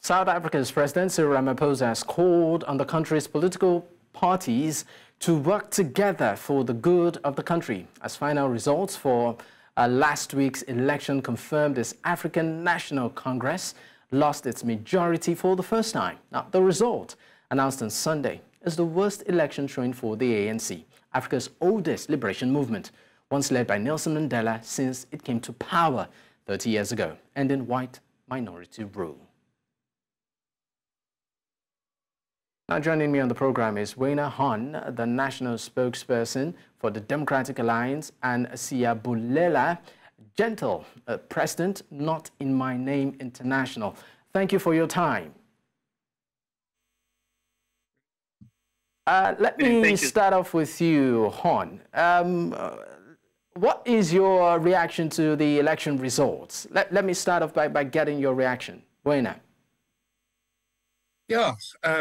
South Africa's President Cyril Ramaphosa has called on the country's political parties to work together for the good of the country. As final results for last week's election confirmed, this African National Congress lost its majority for the first time. Now, the result, announced on Sunday, is the worst election showing for the ANC, Africa's oldest liberation movement, once led by Nelson Mandela since it came to power 30 years ago, ending white minority rule. Now joining me on the program is Werner Horn, the national spokesperson for the Democratic Alliance, and Siyabulela Jentile, President Not In My Name International. Thank you for your time. Let me start off with you, Horn. What is your reaction to the election results? Let me start off by getting your reaction. Werner. Yeah,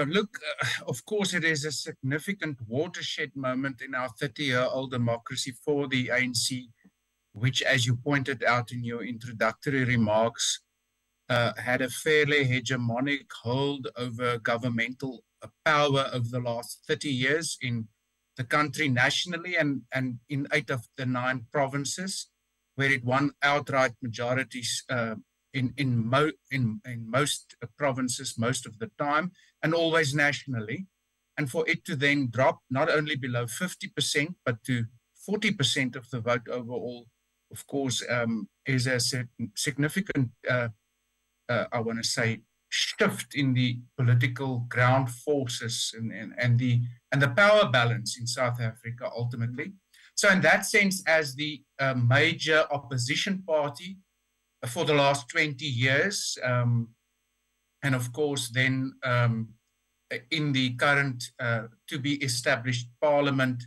look, of course, it is a significant watershed moment in our 30-year-old democracy for the ANC, which, as you pointed out in your introductory remarks, had a fairly hegemonic hold over governmental power over the last 30 years in the country nationally and in 8 of the 9 provinces, where it won outright majorities in most provinces most of the time, and always nationally. And for it to then drop not only below 50%, but to 40% of the vote overall, of course, is a significant, I want to say, shift in the political ground forces and the power balance in South Africa ultimately. So in that sense, as the major opposition party for the last 20 years, and of course then in the current to be established parliament,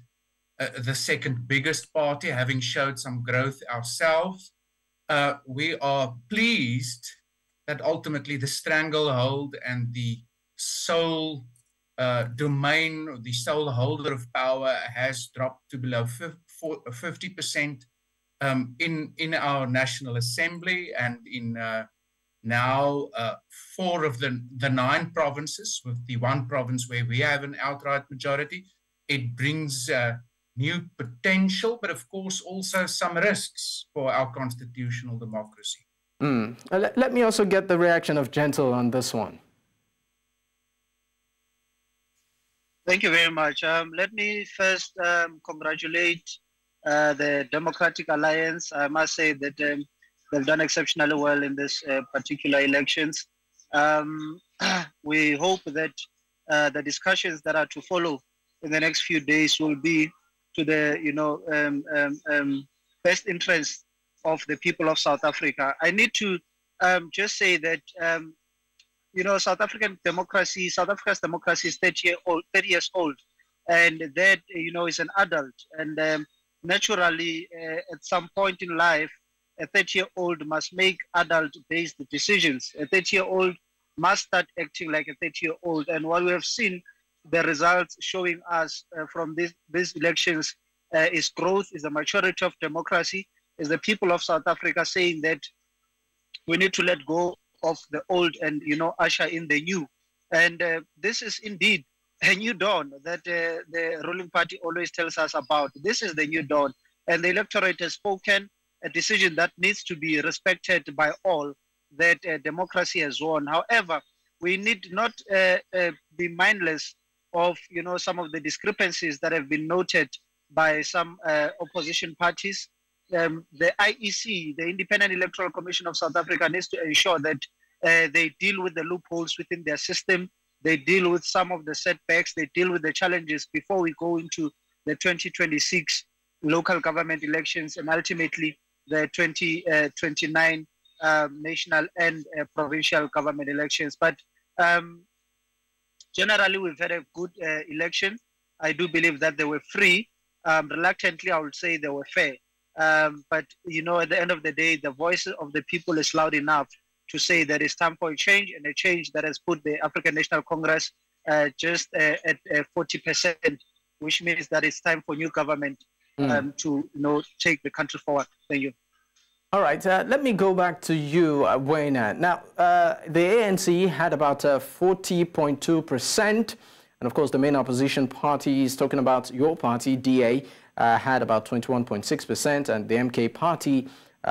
the second biggest party, having showed some growth ourselves, we are pleased that ultimately the stranglehold and the sole domain, or the sole holder of power, has dropped to below 50% in our National Assembly, and in now 4 of the 9 provinces, with the 1 province where we have an outright majority. It brings new potential, but of course also some risks for our constitutional democracy. Let me also get the reaction of Jentile on this one. Thank you very much. Let me first congratulate the Democratic Alliance. I must say that they've done exceptionally well in this particular elections. We hope that the discussions that are to follow in the next few days will be to the best interest of the people of South Africa. I need to just say that South Africa's democracy is 30 years old, and that is an adult, and naturally at some point in life, a 30-year-old must make adult-based decisions. A 30-year-old must start acting like a 30-year-old, and what we have seen, the results showing us from these elections is growth, is the maturity of democracy, is the people of South Africa saying that we need to let go of the old and usher in the new. And this is indeed a new dawn that the ruling party always tells us about. This is the new dawn, and the electorate has spoken, a decision that needs to be respected by all, that democracy has won. However, we need not be mindless of some of the discrepancies that have been noted by some opposition parties. The IEC, the Independent Electoral Commission of South Africa, needs to ensure that they deal with the loopholes within their system, they deal with some of the setbacks, they deal with the challenges before we go into the 2026 local government elections and ultimately the 2029 national and provincial government elections. But generally, we've had a good election. I do believe that they were free. Reluctantly, I would say they were fair. But, at the end of the day, the voice of the people is loud enough to say that it's time for a change, and a change that has put the African National Congress just at 40%, which means that it's time for new government to take the country forward. Thank you. All right, let me go back to you, Werner. Now, the ANC had about 40.2%, and of course, the main opposition party is talking about your party, DA, had about 21.6%, and the MK party,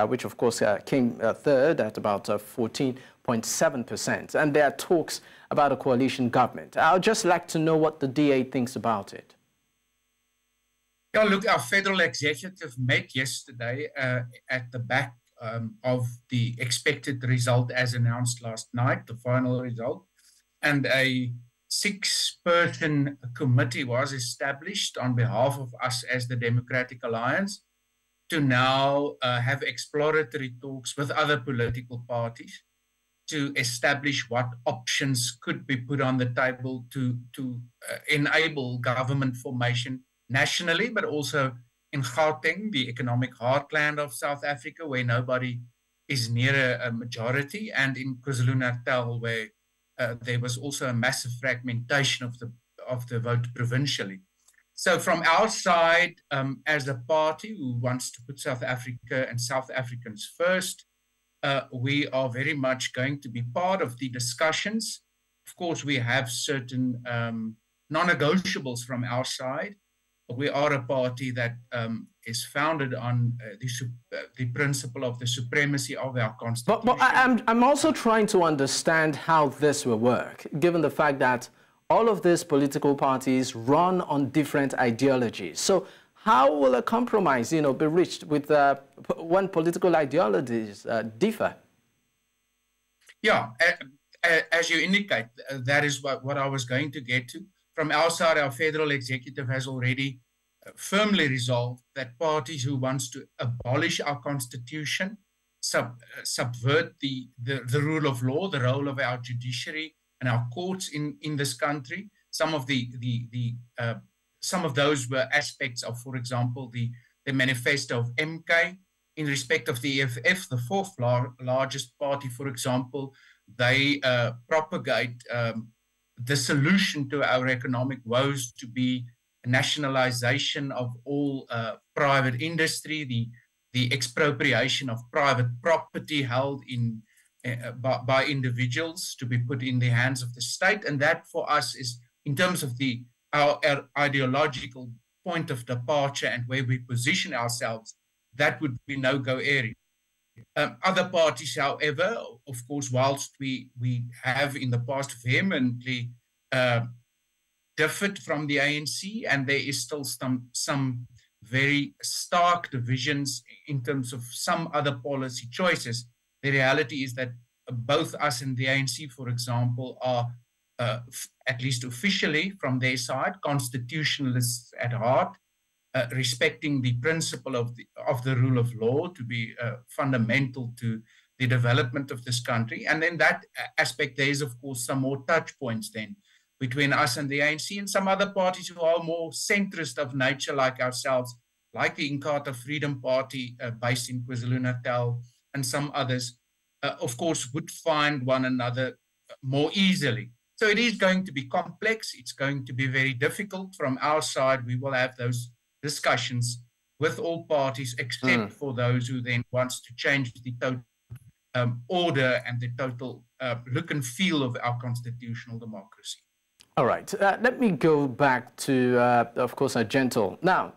which of course came third at about 14.7%. And there are talks about a coalition government. I'd just like to know what the DA thinks about it. Yeah, look, our federal executive met yesterday at the back of the expected result as announced last night, the final result, and a 6-person committee was established on behalf of us as the Democratic Alliance to now have exploratory talks with other political parties to establish what options could be put on the table to enable government formation nationally, but also in Gauteng, the economic heartland of South Africa, where nobody is near a majority, and in KwaZulu-Natal, where there was also a massive fragmentation of the vote provincially. So from our side, as a party who wants to put South Africa and South Africans first, we are very much going to be part of the discussions. Of course, we have certain non-negotiables from our side. We are a party that is founded on the principle of the supremacy of our constitution. But I'm also trying to understand how this will work, given the fact that all of these political parties run on different ideologies. So how will a compromise, be reached with when political ideologies differ? Yeah, as you indicate, that is what I was going to get to. From our side, our federal executive has already firmly resolved that parties who wants to abolish our constitution, subvert the rule of law, the role of our judiciary and our courts in this country. Some of some of those were aspects of, for example, the manifesto of MK. In respect of the EFF, the fourth largest party, for example, they propagate the solution to our economic woes to be a nationalization of all private industry, the expropriation of private property held by individuals to be put in the hands of the state. And that for us is, in terms of our ideological point of departure and where we position ourselves, that would be no-go area. Other parties, however, of course, whilst we have in the past vehemently differed from the ANC, and there is still some very stark divisions in terms of some other policy choices, the reality is that both us and the ANC, for example, are, at least officially from their side, constitutionalists at heart, respecting the principle of the rule of law to be fundamental to the development of this country. And then that aspect, there is, of course, some more touch points then between us and the ANC and some other parties who are more centrist of nature like ourselves, like the Inkatha Freedom Party based in KwaZulu-Natal and some others, of course, would find one another more easily. So it is going to be complex. It's going to be very difficult. From our side, we will have those discussions with all parties except for those who then wants to change the total order and the total look and feel of our constitutional democracy. All right. Let me go back to, of course, Jentile. Now,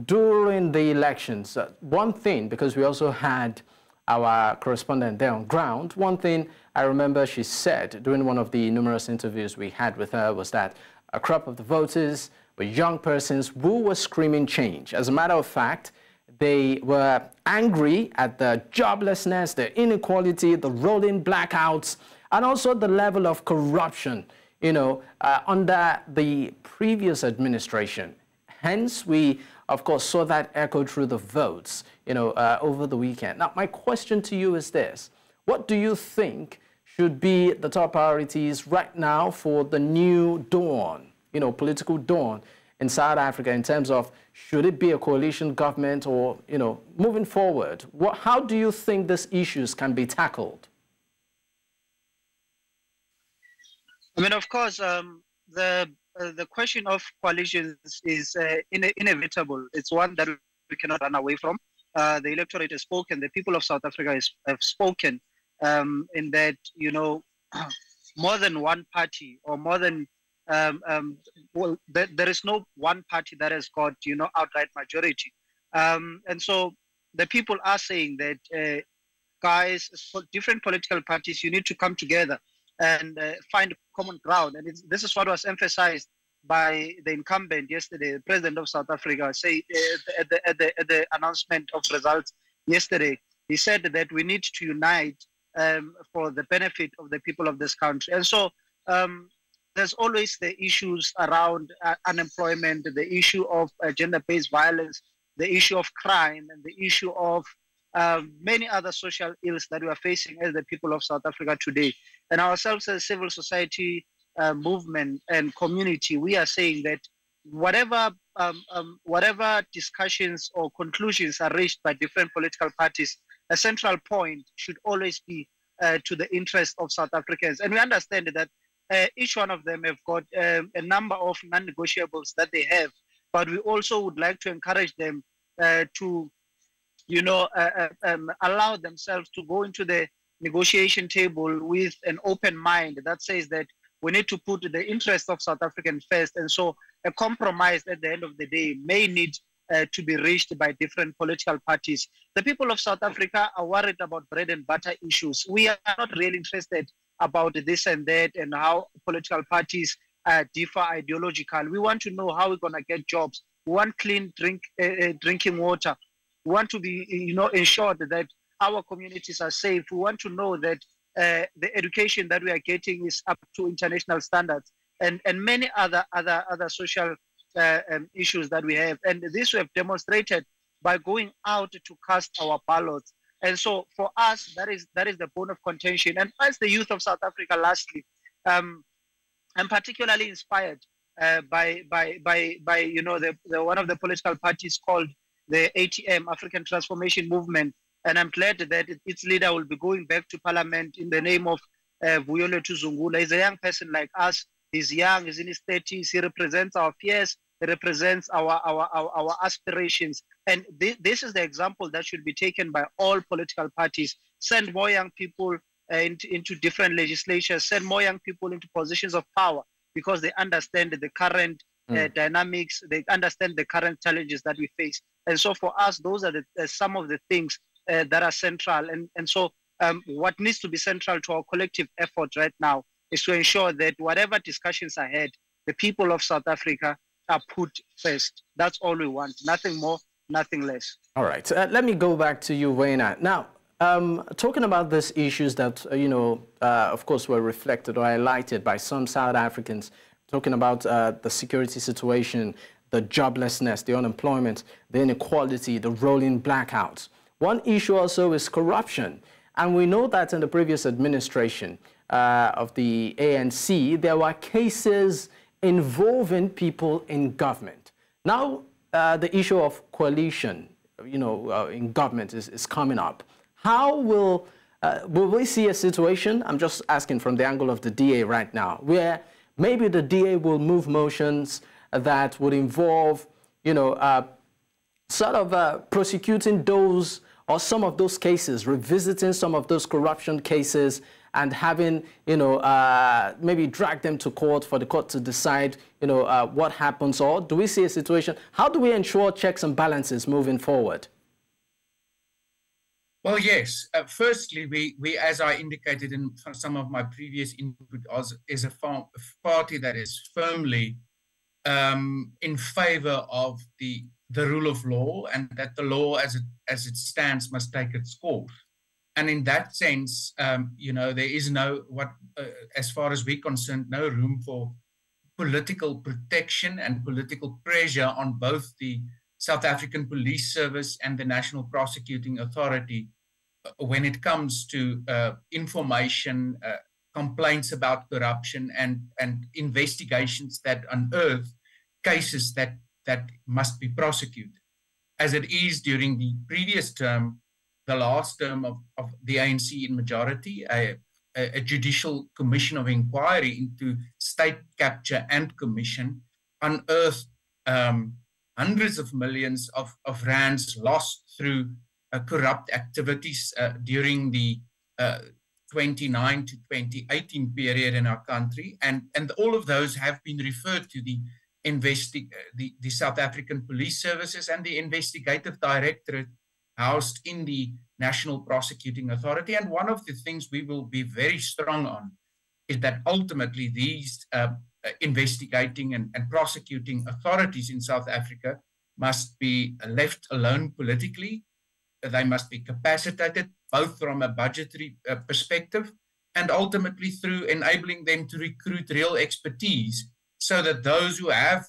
during the elections, one thing, because we also had our correspondent there on ground, one thing I remember she said during one of the numerous interviews we had with her was that a crop of the voters were young persons who were screaming change. As a matter of fact, they were angry at the joblessness, the inequality, the rolling blackouts, and also the level of corruption, under the previous administration. Hence, we, of course, saw that echoed through the votes, over the weekend. Now, my question to you is this. What do you think should be the top priorities right now for the new dawn, political dawn in South Africa in terms of should it be a coalition government or, moving forward? How do you think these issues can be tackled? I mean, of course, the question of coalitions is inevitable. It's one that we cannot run away from. the electorate has spoken, the people of South Africa have spoken, in that, you know, more than one party or more than, well, there is no one party that has got, you know, outright majority. And so the people are saying that, guys, for different political parties, you need to come together and find common ground. And this is what was emphasized by the incumbent yesterday, the president of South Africa, say at the announcement of results yesterday. He said that we need to unite for the benefit of the people of this country. And so there's always the issues around unemployment, the issue of gender-based violence, the issue of crime, and the issue of many other social ills that we are facing as the people of South Africa today. And ourselves as civil society movement and community, we are saying that whatever discussions or conclusions are reached by different political parties, a central point should always be to the interest of South Africans. And we understand that each one of them have got a number of non-negotiables that they have, but we also would like to encourage them to, you know, allow themselves to go into the negotiation table with an open mind that says that we need to put the interest of South Africans first. And so a compromise at the end of the day may need to be reached by different political parties. The people of South Africa are worried about bread and butter issues. We are not really interested about this and that and how political parties differ ideological. We want to know how we're going to get jobs. We want clean drinking water. We want to be, you know, ensured that our communities are safe. We want to know that the education that we are getting is up to international standards, and many other social issues that we have. And this we have demonstrated by going out to cast our ballots. And so for us, that is the bone of contention. And as the youth of South Africa, lastly, I'm particularly inspired by you know, the one of the political parties called the ATM, African Transformation Movement. And I'm glad that its leader will be going back to parliament in the name of Vuyole Tuzungula. He's a young person like us. He's young, he's in his 30s. He represents our fears. He represents our aspirations. And this is the example that should be taken by all political parties. Send more young people into different legislatures, send more young people into positions of power, because they understand the current dynamics, they understand the current challenges that we face. And so for us, those are some of the things that are central. And so what needs to be central to our collective effort right now is to ensure that whatever discussions are had, the people of South Africa are put first. That's all we want. Nothing more, nothing less. All right. Let me go back to you, Werner. Now, talking about these issues that, of course, were reflected or highlighted by some South Africans, talking about the security situation, the joblessness, the unemployment, the inequality, the rolling blackouts. One issue also is corruption. And we know that in the previous administration of the ANC, there were cases involving people in government. Now, the issue of coalition, in government is coming up. How will we see a situation, I'm just asking from the angle of the DA right now, where maybe the DA will move motions that would involve, sort of prosecuting those or some of those cases, revisiting some of those corruption cases and having, maybe drag them to court for the court to decide, what happens? Or do we see a situation? How do we ensure checks and balances moving forward? Well, yes. Firstly, we, as I indicated in some of my previous input, is a party that is firmly in favor of the rule of law, and that the law as it stands must take its course. And in that sense, there is as far as we're concerned, no room for political protection and political pressure on both the South African Police Service and the National Prosecuting Authority when it comes to information, complaints about corruption, and investigations that unearth cases that must be prosecuted. As it is during the previous term, the last term of the ANC in majority, a judicial commission of inquiry into state capture and commission unearthed hundreds of millions of rands lost through corrupt activities during the 29 to 2018 period in our country. And all of those have been referred to the South African Police Services and the Investigative Directorate housed in the National Prosecuting Authority. And one of the things we will be very strong on is that ultimately these investigating and prosecuting authorities in South Africa must be left alone politically. They must be capacitated, both from a budgetary perspective and ultimately through enabling them to recruit real expertise, so that those who have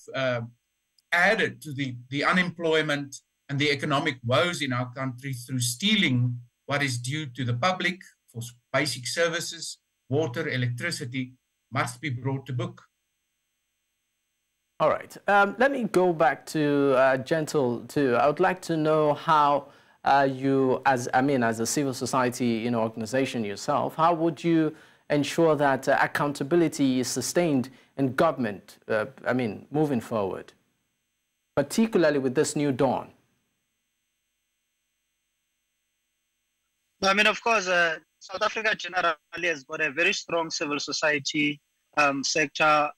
added to the unemployment and the economic woes in our country through stealing what is due to the public for basic services, water, electricity, must be brought to book. All right. Let me go back to Jentile too. I would like to know how you, as a civil society organization yourself, how would you ensure that accountability is sustained in government, moving forward, particularly with this new dawn? Of course, South Africa generally has got a very strong civil society sector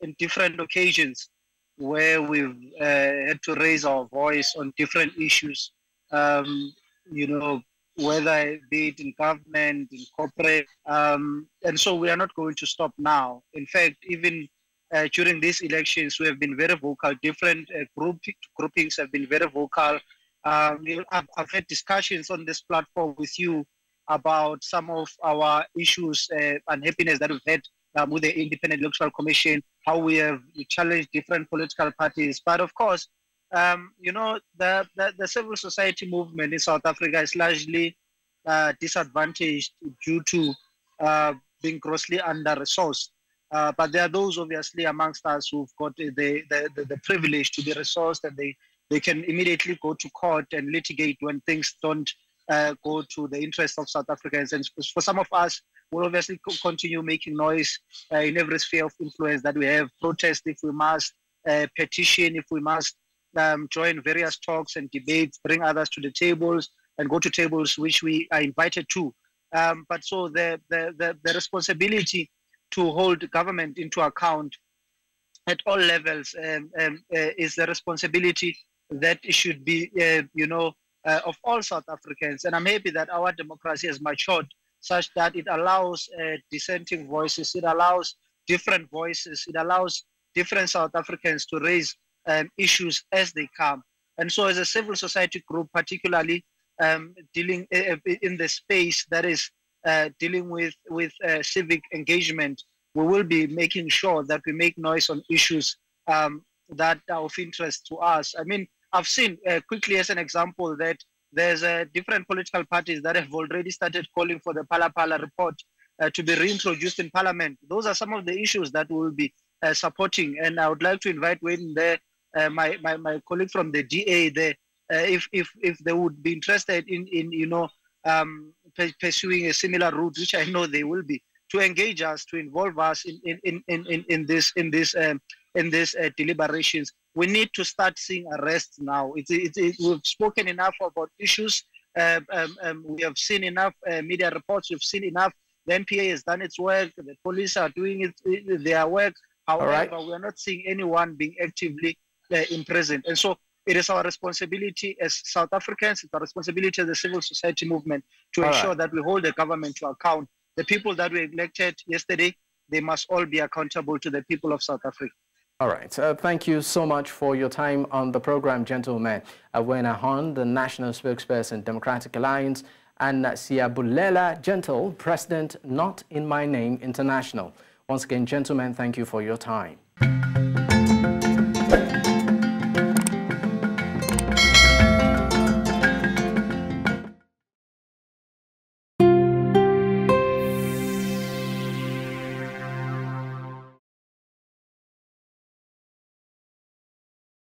in different occasions where we've had to raise our voice on different issues, whether be it in government, in corporate, and so we are not going to stop now. In fact, even during these elections, we have been very vocal. Different groupings have been very vocal. I've had discussions on this platform with you about some of our issues, unhappiness that we've had with the Independent Electoral Commission, how we have challenged different political parties. But of course, the civil society movement in South Africa is largely disadvantaged due to being grossly under-resourced. But there are those, obviously, amongst us who've got the privilege to be resourced, and they can immediately go to court and litigate when things don't go to the interest of South Africans. And for some of us, we'll obviously continue making noise in every sphere of influence that we have, protest if we must, petition if we must, join various talks and debates, bring others to the tables, and go to tables which we are invited to. But so the responsibility to hold government into account at all levels is the responsibility that it should be, of all South Africans. And I'm happy that our democracy has matured such that it allows dissenting voices, it allows different voices, it allows different South Africans to raise issues as they come. And so as a civil society group, particularly dealing in the space that is dealing with civic engagement, we will be making sure that we make noise on issues that are of interest to us. I've seen quickly as an example that there's different political parties that have already started calling for the Phala Phala report to be reintroduced in Parliament. Those are some of the issues that we will be supporting. And I would like to invite Wayne there, my colleague from the DA there, if they would be interested in pursuing a similar route, which I know they will be, to engage us, to involve us in this deliberations. We need to start seeing arrests now. We've spoken enough about issues. We have seen enough media reports. We've seen enough. The NPA has done its work. The police are doing their work. However, we are not seeing anyone being actively imprisoned. And so it is our responsibility as South Africans, it's our responsibility as the civil society movement to ensure that we hold the government to account. The people that we elected yesterday, they must all be accountable to the people of South Africa. All right. Thank you so much for your time on the program, gentlemen. Werner Horn, the National Spokesperson, Democratic Alliance, and Siyabulela Jentile, President, Not In My Name International. Once again, gentlemen, thank you for your time.